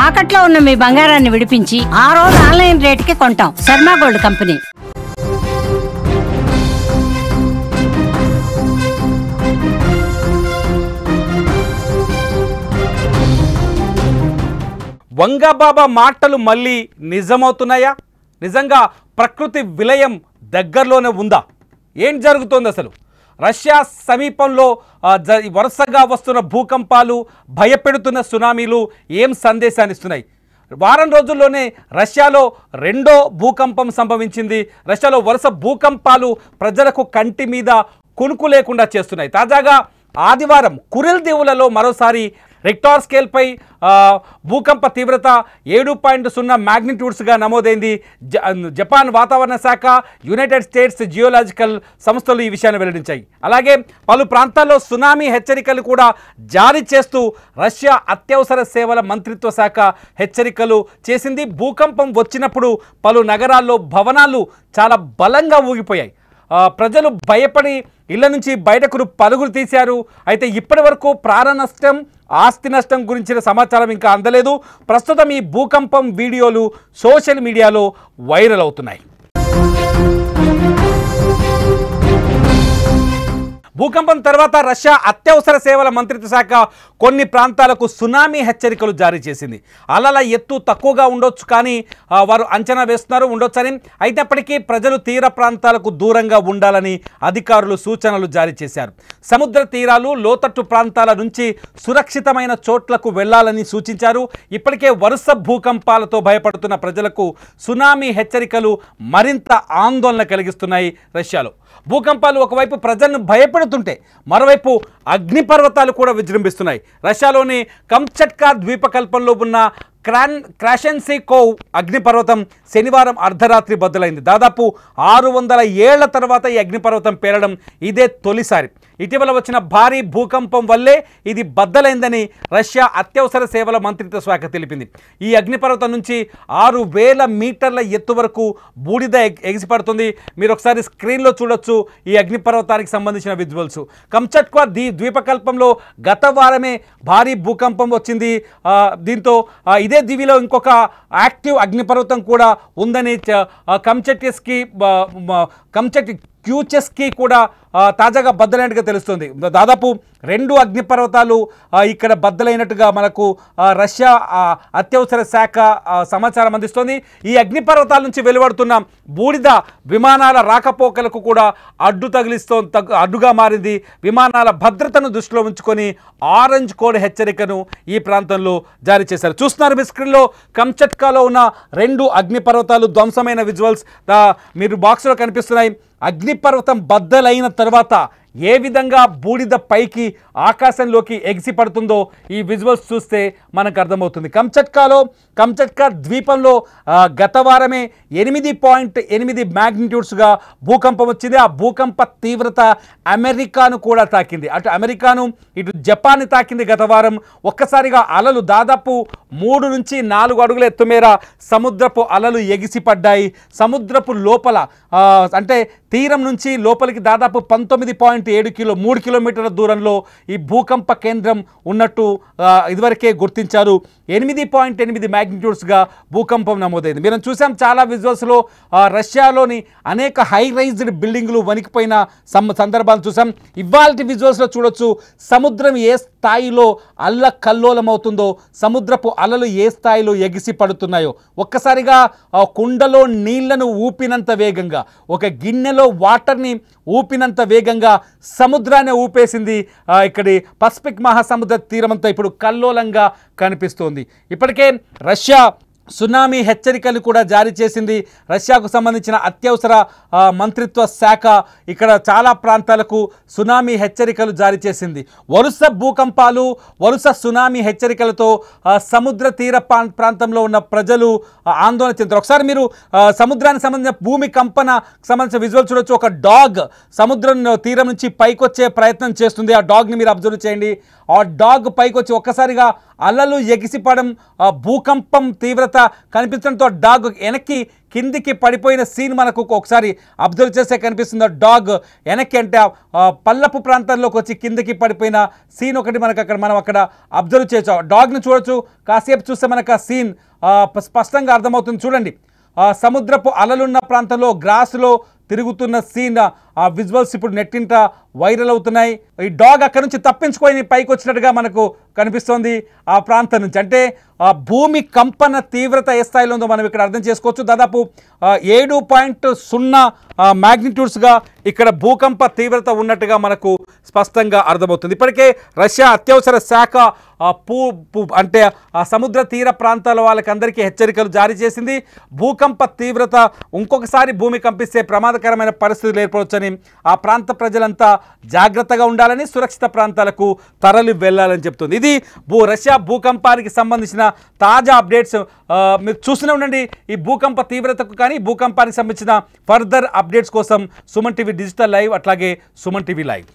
తాకట్లో ఉన్న మీ బంగారాన్ని విడిపించి ఆ రోజు ఆన్లైన్ రేటుకి కొంటాం. Sharma gold company. వంగబాబా మాటలు మళ్ళీ నిజమవుతున్నాయా? నిజంగా ప్రకృతి విలయం దగ్గరలోనే ఉందా? ఏం జరుగుతోంది అసలు? రష్యా సమీపంలో వరుసగా వస్తున్న భూకంపాలు, భయపెడుతున్న సునామీలు ఏం సందేశాన్ని ఇస్తున్నాయి? వారం రోజుల్లోనే రష్యాలో రెండో భూకంపం సంభవించింది. రష్యాలో వరుస భూకంపాలు ప్రజలకు కంటి మీద కునుకు లేకుండా చేస్తున్నాయి. తాజాగా ఆదివారం కురిల్ దీవులలో మరోసారి రిక్టార్ స్కేల్పై భూకంప తీవ్రత 7.0 మ్యాగ్నిట్యూడ్స్గా నమోదైంది. జపాన్ వాతావరణ శాఖ, యునైటెడ్ స్టేట్స్ జియోలాజికల్ సంస్థలు ఈ విషయాన్ని వెల్లడించాయి. అలాగే పలు ప్రాంతాల్లో సునామీ హెచ్చరికలు కూడా జారీ చేస్తూ రష్యా అత్యవసర సేవల మంత్రిత్వ శాఖ హెచ్చరికలు చేసింది. భూకంపం వచ్చినప్పుడు పలు నగరాల్లో భవనాలు చాలా బలంగా ఊగిపోయాయి. ప్రజలు భయపడి ఇళ్ల నుంచి బయటకు పరుగులు తీశారు. అయితే ఇప్పటి వరకు ప్రాణ నష్టం, ఆస్తి నష్టం గురించిన సమాచారం ఇంకా అందలేదు. ప్రస్తుతం ఈ భూకంపం వీడియోలు సోషల్ మీడియాలో వైరల్ అవుతున్నాయి. భూకంపం తర్వాత రష్యా అత్యవసర సేవల మంత్రిత్వ శాఖ కొన్ని ప్రాంతాలకు సునామీ హెచ్చరికలు జారీ చేసింది. అలల ఎత్తు తక్కువగా ఉండొచ్చు, కానీ వారు అంచనా వేస్తున్నారు ఉండొచ్చని. అయినప్పటికీ ప్రజలు తీర ప్రాంతాలకు దూరంగా ఉండాలని అధికారులు సూచనలు జారీ చేశారు. సముద్ర తీరాలు, లోతట్టు ప్రాంతాల నుంచి సురక్షితమైన చోట్లకు వెళ్లాలని సూచించారు. ఇప్పటికే వరుస భూకంపాలతో భయపడుతున్న ప్రజలకు సునామీ హెచ్చరికలు మరింత ఆందోళన కలిగిస్తున్నాయి. రష్యాలో భూకంపాలు ఒకవైపు ప్రజలను భయపెడుతుంటే మరోవైపు అగ్నిపర్వతాలు కూడా విజృంభిస్తున్నాయి. రష్యాలోని కంచట్కా ద్వీపకల్పంలో ఉన్న క్రాషెన్సికోవ్ అగ్నిపర్వతం శనివారం అర్ధరాత్రి బద్దలైంది. దాదాపు 600 ఏళ్ల తర్వాత ఈ అగ్నిపర్వతం పేలడం ఇదే తొలిసారి. ఇటీవల వచ్చిన భారీ భూకంపం వల్లే ఇది బద్దలైందని రష్యా అత్యవసర సేవల మంత్రిత్వ శాఖ తెలిపింది. ఈ అగ్నిపర్వతం నుంచి 6000 మీటర్ల ఎత్తు వరకు బూడిద ఎగిసిపడుతుంది. మీరు ఒకసారి స్క్రీన్లో చూడొచ్చు ఈ అగ్నిపర్వతానికి సంబంధించిన విజువల్స్. కంచట్కా ద్వీపకల్పంలో గత వారమే భారీ భూకంపం వచ్చింది. దీంతో ఇదే దీవిలో ఇంకొక యాక్టివ్ అగ్నిపర్వతం కూడా ఉందని క్యూచెస్కి కూడా తాజాగా బద్దలైనట్టుగా తెలుస్తుంది. దాదాపు 2 అగ్నిపర్వతాలు ఇక్కడ బద్దలైనట్టుగా మనకు రష్యా అత్యవసర శాఖ సమాచారం అందిస్తోంది. ఈ అగ్నిపర్వతాల నుంచి వెలువడుతున్న బూడిద విమానాల రాకపోకలకు కూడా అడ్డుగా మారింది. విమానాల భద్రతను దృష్టిలో ఉంచుకొని ఆరెంజ్ కోడ్ హెచ్చరికను ఈ ప్రాంతంలో జారీ చేశారు. చూస్తున్నారు మీ స్క్రీన్లో కంచట్కాలో ఉన్న 2 అగ్నిపర్వతాలు ధ్వంసమైన విజువల్స్ మీరు బాక్స్లో కనిపిస్తున్నాయి. అగ్నిపర్వతం బద్దలైన తర్వాత ఏ విధంగా బూడిద పైకి ఆకాశంలోకి ఎగిసిపడుతుందో ఈ విజువల్స్ చూస్తే మనకు అర్థమవుతుంది. కంచట్కా ద్వీపంలో గత వారమే 8.8 మ్యాగ్నిట్యూడ్స్గా భూకంపం వచ్చింది. ఆ భూకంప తీవ్రత అమెరికాను కూడా తాకింది. అటు అమెరికాను, ఇటు జపాన్ని తాకింది. గత వారం ఒక్కసారిగా అలలు దాదాపు 3 నుంచి 4 అడుగుల ఎత్తు మేర సముద్రపు అలలు ఎగిసిపడ్డాయి. సముద్రపు లోపల అంటే తీరం నుంచి లోపలికి దాదాపు 3 కిలోమీటర్ల దూరంలో ఈ భూకంప కేంద్రం ఉన్నట్టు ఇదివరకే గుర్తించారు. 8.8 మ్యాగ్నిట్యూడ్స్గా భూకంపం నమోదైంది. మనం చూసాం చాలా విజువల్స్లో రష్యాలోని అనేక హై రైజ్డ్ బిల్డింగ్లు వణికిపోయిన సందర్భాలు చూసాం. ఇవాల్టి విజువల్స్లో చూడొచ్చు సముద్రం ఏ స్థాయిలో అల్లకల్లోలం అవుతుందో, సముద్రపు అలలు ఏ స్థాయిలో ఎగిసి పడుతున్నాయో. ఒక్కసారిగా కుండలో నీళ్లను ఊపినంత వేగంగా, ఒక గిన్నెలో వాటర్ని ఊపినంత వేగంగా సముద్రాన్ని ఊపేసింది. ఇక్కడి పసిఫిక్ మహాసముద్ర తీరమంతా ఇప్పుడు కల్లోలంగా కనిపిస్తోంది. ఇప్పటికే రష్యా సునామీ హెచ్చరికలు కూడా జారీ చేసింది. రష్యాకు సంబంధించిన అత్యవసర మంత్రిత్వ శాఖ ఇక్కడ చాలా ప్రాంతాలకు సునామీ హెచ్చరికలు జారీ చేసింది. వరుస భూకంపాలు, వరుస సునామీ హెచ్చరికలతో సముద్ర తీర ప్రాంతంలో ఉన్న ప్రజలు ఆందోళన చెందారు. ఒకసారి మీరు సముద్రానికి సంబంధించిన భూమి కంపన సంబంధించిన విజువల్ చూడొచ్చు. ఒక డాగ్ సముద్రం తీరం నుంచి పైకొచ్చే ప్రయత్నం చేస్తుంది. ఆ డాగ్ని మీరు అబ్జర్వ్ చేయండి. ఆ డాగ్ పైకొచ్చి ఒక్కసారిగా అలలు ఎగిసిపడడం, భూకంపం తీవ్రత తీవ్రత కనిపించడంతో డాగ్ వెనక్కి కిందికి పడిపోయిన సీన్ మనకు ఒకసారి అబ్జర్వ్ చేస్తే కనిపిస్తుంది. డాగ్ వెనక్కి అంటే పల్లపు ప్రాంతంలోకి వచ్చి కిందికి పడిపోయిన సీన్ ఒకటి మనకు మనం అక్కడ అబ్జర్వ్ చేయొచ్చు. డాగ్ని చూడొచ్చు. కాసేపు చూస్తే మనకు ఆ సీన్ స్పష్టంగా అర్థమవుతుంది. చూడండి, సముద్రపు అలలున్న ప్రాంతంలో గ్రాస్లో తిరుగుతున్న సీన్ ఆ విజువల్స్ ఇప్పుడు నెట్టింట వైరల్ అవుతున్నాయి. ఈ డాగ్ అక్కడ నుంచి తప్పించుకొని పైకి వచ్చినట్టుగా మనకు కనిపిస్తోంది ఆ ప్రాంతం నుంచి. అంటే భూమి కంపన తీవ్రత ఏ స్థాయిలో ఉందో మనం ఇక్కడ అర్థం చేసుకోవచ్చు. దాదాపు 7.0 మ్యాగ్నిట్యూడ్స్గా ఇక్కడ భూకంప తీవ్రత ఉన్నట్టుగా మనకు స్పష్టంగా అర్థమవుతుంది. ఇప్పటికే రష్యా అత్యవసర శాఖ అంటే సముద్ర తీర ప్రాంతాల వాళ్ళకందరికీ హెచ్చరికలు జారీ చేసింది. భూకంప తీవ్రత ఇంకొకసారి భూమి కంపిస్తే ప్రమాదకరమైన పరిస్థితులు ఏర్పడవచ్చని, ఆ ప్రాంత ప్రజలంతా జాగ్రత్తగా ఉండాలని, సురక్షిత ప్రాంతాలకు తరలి వెళ్ళాలని చెప్తుంది. ఇది రష్యా భూకంపానికి సంబంధించిన తాజా అప్డేట్స్. మీరు చూస్తూనే ఉండండి ఈ భూకంప తీవ్రతకు కానీ భూకంపానికి సంబంధించిన ఫర్దర్ అప్డేట్స్ కోసం సుమన్ టీవీ డిజిటల్ లైవ్, అట్లాగే సుమన్ టీవీ లైవ్.